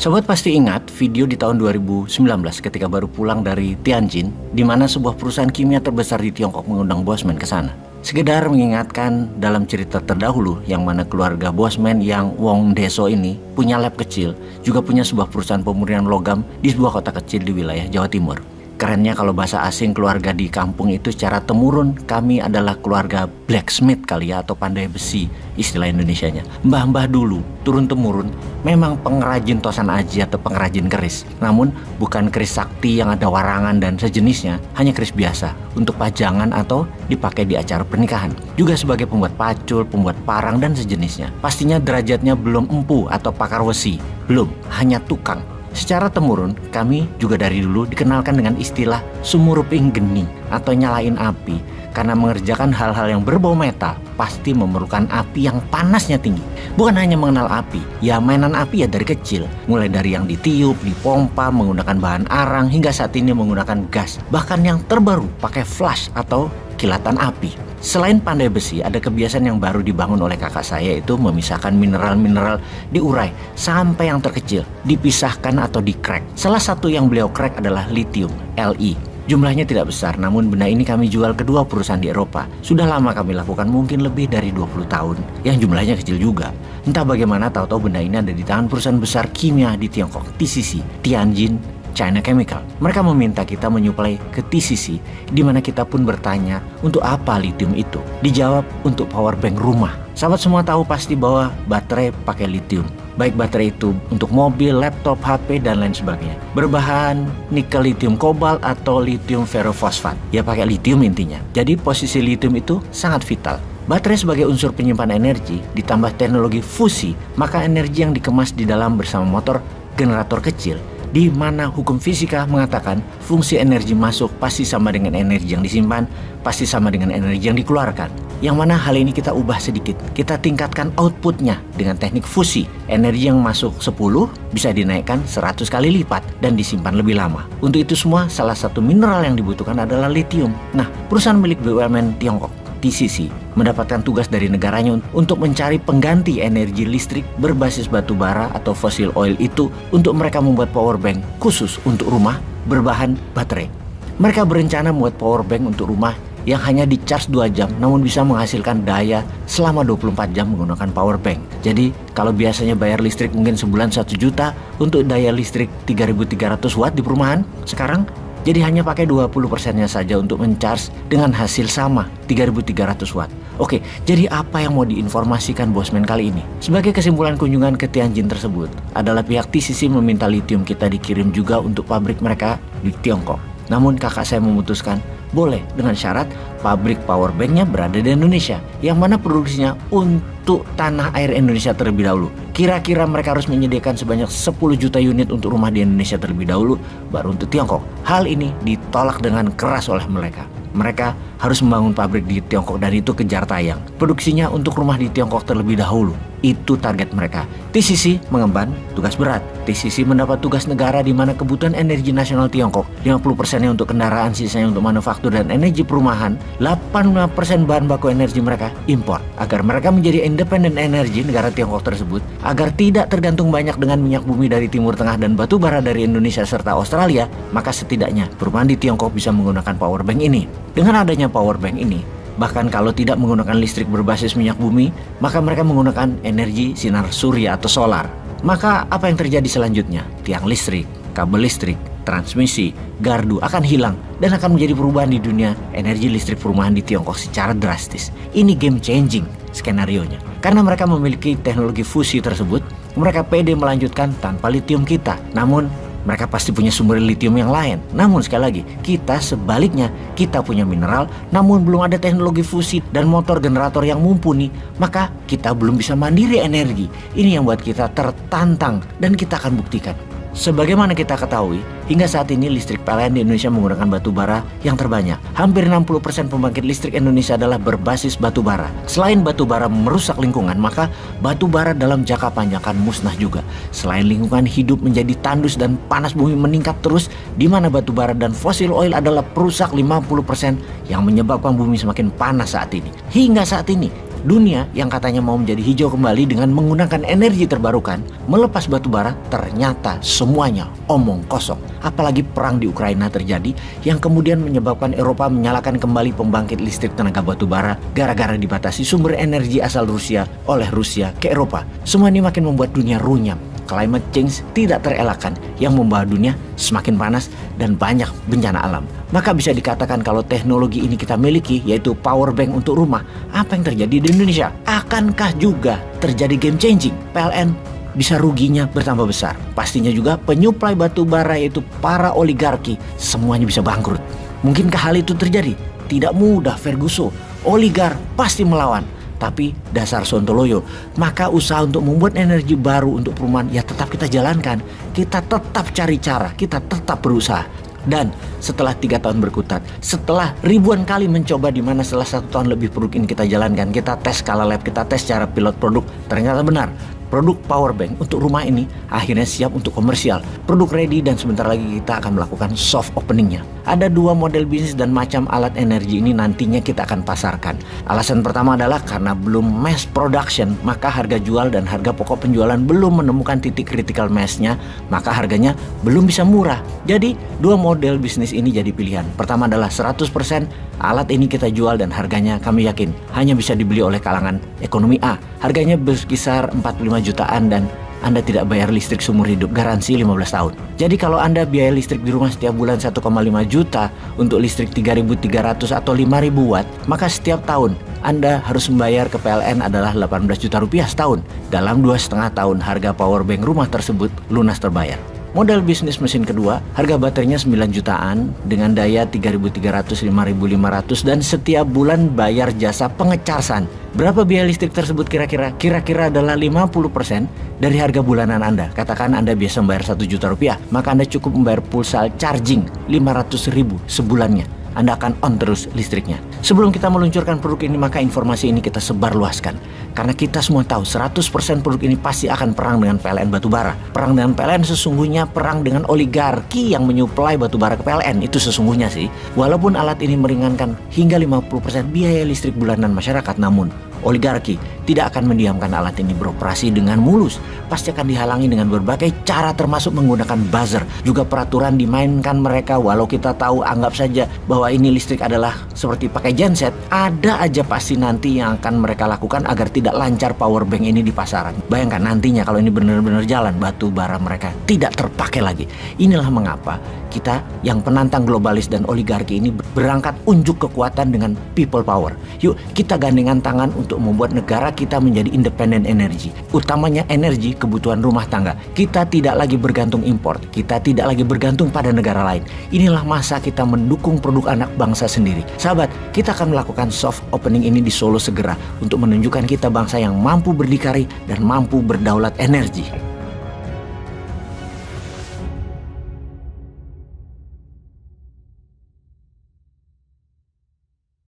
Sobat pasti ingat video di tahun 2019 ketika baru pulang dari Tianjin, di mana sebuah perusahaan kimia terbesar di Tiongkok mengundang Bosman ke sana. Sekedar mengingatkan dalam cerita terdahulu yang mana keluarga Bosman yang Wong Deso ini punya lab kecil, juga punya sebuah perusahaan pemurnian logam di sebuah kota kecil di wilayah Jawa Timur. Kerennya kalau bahasa asing keluarga di kampung itu secara temurun kami adalah keluarga blacksmith kali ya, atau pandai besi istilah Indonesianya. Mbah-mbah dulu turun temurun memang pengrajin tosan aji atau pengrajin keris. Namun bukan keris sakti yang ada warangan dan sejenisnya, hanya keris biasa untuk pajangan atau dipakai di acara pernikahan. Juga sebagai pembuat pacul, pembuat parang dan sejenisnya. Pastinya derajatnya belum empu atau pakar wesi, belum, hanya tukang. Secara temurun, kami juga dari dulu dikenalkan dengan istilah sumuruping geni atau nyalain api. Karena mengerjakan hal-hal yang berbau metal, pasti memerlukan api yang panasnya tinggi. Bukan hanya mengenal api, ya mainan api ya dari kecil. Mulai dari yang ditiup, dipompa, menggunakan bahan arang, hingga saat ini menggunakan gas. Bahkan yang terbaru pakai flash atau kilatan api. Selain pandai besi, ada kebiasaan yang baru dibangun oleh kakak saya, yaitu memisahkan mineral-mineral, diurai sampai yang terkecil, dipisahkan atau di-crack. Salah satu yang beliau crack adalah lithium, Li. Jumlahnya tidak besar, namun benda ini kami jual ke dua perusahaan di Eropa. Sudah lama kami lakukan, mungkin lebih dari 20 tahun, yang jumlahnya kecil juga. Entah bagaimana tahu-tahu benda ini ada di tangan perusahaan besar kimia di Tiongkok, TCC, Tianjin China Chemical. Mereka meminta kita menyuplai ke TCC, di mana kita pun bertanya untuk apa lithium itu. Dijawab untuk power bank rumah. Sahabat semua tahu pasti bahwa baterai pakai lithium. Baik baterai itu untuk mobil, laptop, HP, dan lain sebagainya. Berbahan nikel lithium kobalt atau lithium ferrofosfat. Ya pakai lithium intinya. Jadi posisi lithium itu sangat vital. Baterai sebagai unsur penyimpan energi ditambah teknologi fusi, maka energi yang dikemas di dalam bersama motor generator kecil, di mana hukum fisika mengatakan fungsi energi masuk pasti sama dengan energi yang disimpan, pasti sama dengan energi yang dikeluarkan. Yang mana hal ini kita ubah sedikit. Kita tingkatkan outputnya dengan teknik fusi. Energi yang masuk 10 bisa dinaikkan 100 kali lipat dan disimpan lebih lama. Untuk itu semua, salah satu mineral yang dibutuhkan adalah lithium. Nah, perusahaan milik BUMN Tiongkok, TCC, mendapatkan tugas dari negaranya untuk mencari pengganti energi listrik berbasis batu bara atau fossil oil itu untuk mereka membuat power bank khusus untuk rumah berbahan baterai. Mereka berencana membuat power bank untuk rumah yang hanya di charge 2 jam namun bisa menghasilkan daya selama 24 jam menggunakan power bank. Jadi kalau biasanya bayar listrik mungkin sebulan 1 juta untuk daya listrik 3300 watt di perumahan, sekarang jadi hanya pakai 20%-nya saja untuk mencharge dengan hasil sama 3300 watt. Oke, jadi apa yang mau diinformasikan Bosman kali ini? Sebagai kesimpulan kunjungan ke Tianjin tersebut adalah pihak TCC meminta lithium kita dikirim juga untuk pabrik mereka di Tiongkok. Namun kakak saya memutuskan boleh dengan syarat pabrik power banknya berada di Indonesia, yang mana produksinya untuk tanah air Indonesia terlebih dahulu. Kira-kira mereka harus menyediakan sebanyak 10 juta unit untuk rumah di Indonesia terlebih dahulu, baru untuk Tiongkok. Hal ini ditolak dengan keras oleh mereka. Mereka harus membangun pabrik di Tiongkok dan itu kejar tayang. Produksinya untuk rumah di Tiongkok terlebih dahulu. Itu target mereka. TCC mengemban tugas berat. TCC mendapat tugas negara di mana kebutuhan energi nasional Tiongkok 50%-nya untuk kendaraan, sisanya untuk manufaktur dan energi perumahan. 85% bahan baku energi mereka impor. Agar mereka menjadi independen energi negara Tiongkok tersebut, agar tidak tergantung banyak dengan minyak bumi dari Timur Tengah dan batu bara dari Indonesia serta Australia, maka setidaknya perumahan di Tiongkok bisa menggunakan power bank ini. Dengan adanya power bank ini, bahkan kalau tidak menggunakan listrik berbasis minyak bumi, maka mereka menggunakan energi sinar surya atau solar. Maka apa yang terjadi selanjutnya? Tiang listrik, kabel listrik, transmisi, gardu akan hilang dan akan menjadi perubahan di dunia energi listrik perumahan di Tiongkok secara drastis. Ini game changing skenarionya. Karena mereka memiliki teknologi fusi tersebut, mereka pede melanjutkan tanpa lithium kita. Namun mereka pasti punya sumber lithium yang lain. Namun sekali lagi, kita sebaliknya, kita punya mineral, namun belum ada teknologi fusi dan motor generator yang mumpuni, maka kita belum bisa mandiri energi. Ini yang buat kita tertantang dan kita akan buktikan. Sebagaimana kita ketahui, hingga saat ini listrik PLN di Indonesia menggunakan batu bara yang terbanyak. Hampir 60% pembangkit listrik Indonesia adalah berbasis batu bara. Selain batu bara merusak lingkungan, maka batu bara dalam jangka panjang akan musnah juga. Selain lingkungan hidup menjadi tandus dan panas bumi meningkat terus, di mana batu bara dan fosil oil adalah perusak 50% yang menyebabkan bumi semakin panas saat ini. Hingga saat ini, Dunia yang katanya mau menjadi hijau kembali dengan menggunakan energi terbarukan, melepas batu bara, ternyata semuanya omong kosong. Apalagi perang di Ukraina terjadi yang kemudian menyebabkan Eropa menyalakan kembali pembangkit listrik tenaga batu bara gara-gara dibatasi sumber energi asal Rusia oleh Rusia ke Eropa. Semua ini makin membuat dunia runyam. Climate change tidak terelakkan yang membawa dunia semakin panas dan banyak bencana alam. Maka bisa dikatakan kalau teknologi ini kita miliki, yaitu power bank untuk rumah, apa yang terjadi di Indonesia? Akankah juga terjadi game changing? PLN bisa ruginya bertambah besar. Pastinya juga penyuplai batu bara yaitu para oligarki semuanya bisa bangkrut. Mungkinkah hal itu terjadi? Tidak mudah, Ferguson. Oligar pasti melawan. Tapi dasar sontoloyo, maka usaha untuk membuat energi baru untuk perumahan ya tetap kita jalankan. Kita tetap cari cara, kita tetap berusaha. Dan setelah 3 tahun berkutat, setelah ribuan kali mencoba di mana setelah 1 tahun lebih produk ini kita jalankan, kita tes skala lab, kita tes secara pilot produk, ternyata benar. Produk power bank untuk rumah ini akhirnya siap untuk komersial. Produk ready dan sebentar lagi kita akan melakukan soft openingnya. Ada 2 model bisnis dan macam alat energi ini nantinya kita akan pasarkan. Alasan pertama adalah karena belum mass production, maka harga jual dan harga pokok penjualan belum menemukan titik critical mass-nya, maka harganya belum bisa murah. Jadi 2 model bisnis ini jadi pilihan. Pertama adalah 100% alat ini kita jual dan harganya kami yakin hanya bisa dibeli oleh kalangan ekonomi A. Harganya berkisar 45 jutaan dan Anda tidak bayar listrik seumur hidup, garansi 15 tahun. Jadi kalau Anda biaya listrik di rumah setiap bulan 1,5 juta untuk listrik 3.300 atau 5.000 watt, maka setiap tahun Anda harus membayar ke PLN adalah 18 juta rupiah setahun. Dalam 2,5 tahun harga power bank rumah tersebut lunas terbayar. Model bisnis mesin kedua, harga baterainya 9 jutaan dengan daya 3.300, 5.500 dan setiap bulan bayar jasa pengecasan. Berapa biaya listrik tersebut kira-kira? Kira-kira adalah 50% dari harga bulanan Anda. Katakan Anda biasa membayar 1 juta rupiah, maka Anda cukup membayar pulsa charging 500.000 sebulannya. Anda akan on terus listriknya. Sebelum kita meluncurkan produk ini, maka informasi ini kita sebarluaskan. Karena kita semua tahu 100% produk ini pasti akan perang dengan PLN batubara. Perang dengan PLN sesungguhnya perang dengan oligarki yang menyuplai batubara ke PLN. Itu sesungguhnya sih. Walaupun alat ini meringankan hingga 50% biaya listrik bulanan masyarakat, namun oligarki tidak akan mendiamkan alat ini beroperasi dengan mulus. Pasti akan dihalangi dengan berbagai cara termasuk menggunakan buzzer. Juga peraturan dimainkan mereka walau kita tahu anggap saja bahwa ini listrik adalah seperti pakai genset. Ada aja pasti nanti yang akan mereka lakukan agar tidak lancar power bank ini di pasaran. Bayangkan nantinya kalau ini benar-benar jalan, batu bara mereka tidak terpakai lagi. Inilah mengapa kita yang penantang globalis dan oligarki ini berangkat unjuk kekuatan dengan people power. Yuk kita gandengan tangan untuk membuat negara kita menjadi independen energi, utamanya energi kebutuhan rumah tangga. Kita tidak lagi bergantung impor, kita tidak lagi bergantung pada negara lain. Inilah masa kita mendukung produk anak bangsa sendiri. Sahabat, kita akan melakukan soft opening ini di Solo segera untuk menunjukkan kita bangsa yang mampu berdikari dan mampu berdaulat energi.